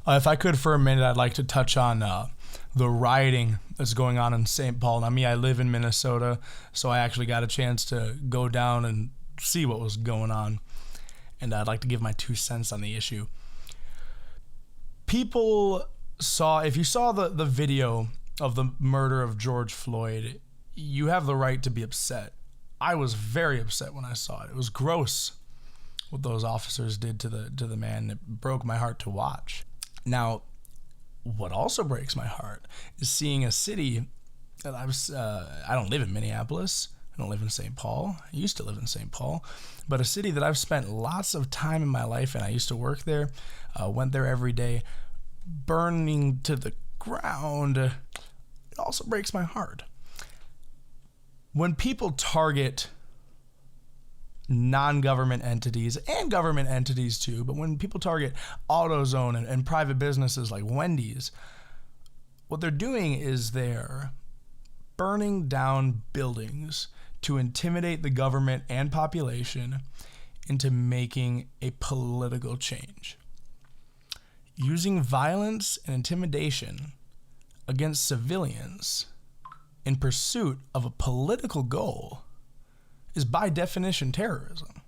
If I could for a minute, I'd like to touch on the rioting that's going on in St. Paul. Now, me, I live in Minnesota, so I actually got a chance to go down and see what was going on. And I'd like to give my 2 cents on the issue. People saw, if you saw the video of the murder of George Floyd, you have the right to be upset. I was very upset when I saw it. It was gross what those officers did to the man. It broke my heart to watch. Now, what also breaks my heart is seeing a city that I don't live in Minneapolis. I don't live in St. Paul. I used to live in St. Paul, but a city that I've spent lots of time in my life, and I used to work there, went there every day, burning to the ground. It also breaks my heart. When people target non-government entities and government entities too, but when people target AutoZone and private businesses like Wendy's, what they're doing is they're burning down buildings to intimidate the government and population into making a political change. Using violence and intimidation against civilians in pursuit of a political goal is by definition terrorism.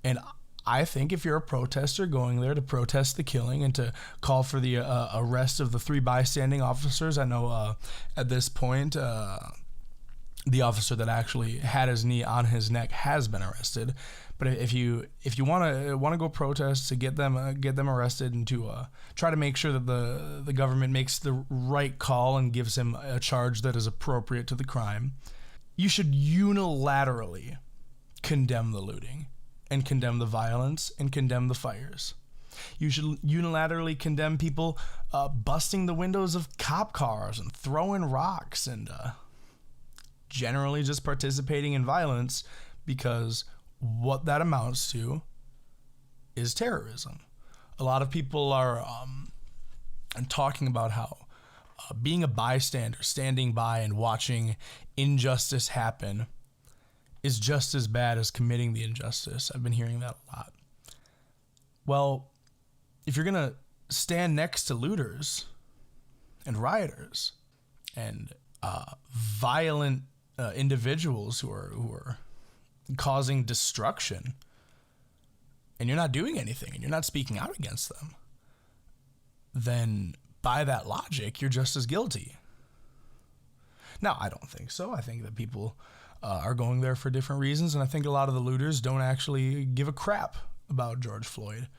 And I think if you're a protester going there to protest the killing and to call for the arrest of the 3 bystanding officers, I know at this point the officer that actually had his knee on his neck has been arrested. But if you want to go protest to get them arrested and to try to make sure that the government makes the right call and gives him a charge that is appropriate to the crime, you should unilaterally condemn the looting and condemn the violence and condemn the fires. You should unilaterally condemn people busting the windows of cop cars and throwing rocks and generally just participating in violence, because what that amounts to is terrorism. A lot of people are talking about how being a bystander, standing by and watching injustice happen, is just as bad as committing the injustice. I've been hearing that a lot. Well, if you're going to stand next to looters and rioters and violent individuals who are causing destruction, and you're not doing anything and you're not speaking out against them, then by that logic, you're just as guilty. Now, I don't think so. I think that people are going there for different reasons, and I think a lot of the looters don't actually give a crap about George Floyd.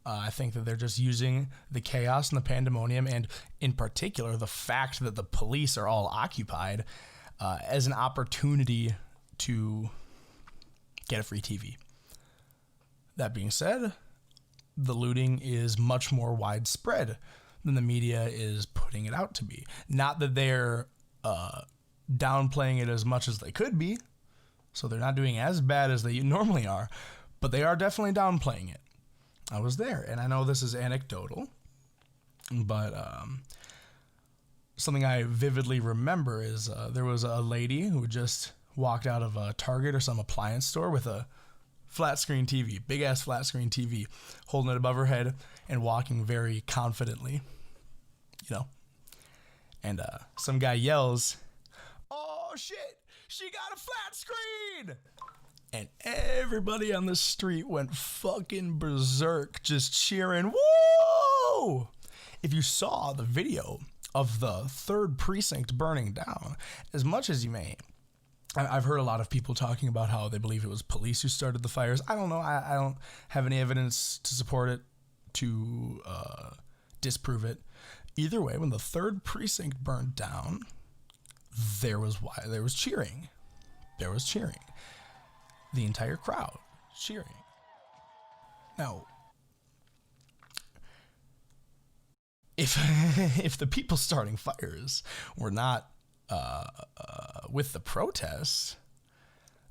I think that they're just using the chaos and the pandemonium, and in particular, the fact that the police are all occupied, as an opportunity to get a free TV. That being said, the looting is much more widespread than the media is putting it out to be. Not that they're downplaying it as much as they could be, so they're not doing as bad as they normally are, but they are definitely downplaying it. I was there, and I know this is anecdotal, but something I vividly remember is there was a lady who just walked out of a Target or some appliance store with a flat screen TV, big ass flat screen TV, holding it above her head and walking very confidently, and some guy yells, "Oh shit, she got a flat screen!" And everybody on the street went fucking berserk, just cheering, "Woo!" If you saw the video of the 3rd precinct burning down, as much as you may, I've heard a lot of people talking about how they believe it was police who started the fires. I don't know. I don't have any evidence to support it, to disprove it. Either way, when the 3rd precinct burned down, there was cheering. There was cheering. The entire crowd cheering. Now, if the people starting fires were not with the protests,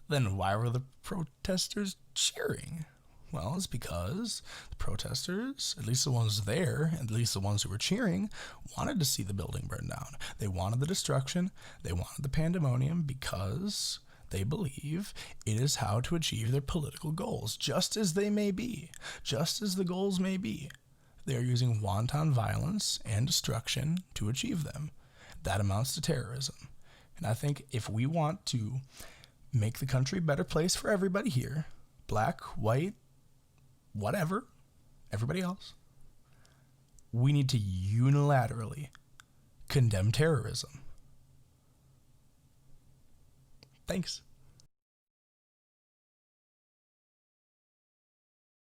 then why were the protesters cheering? Well, it's because the protesters, at least the ones there, at least the ones who were cheering, wanted to see the building burn down. They wanted the destruction. They wanted the pandemonium because they believe it is how to achieve their political goals, just as they may be, just as the goals may be. They are using wanton violence and destruction to achieve them. That amounts to terrorism. And I think if we want to make the country a better place for everybody here, black, white, whatever, everybody else, we need to unilaterally condemn terrorism. Thanks.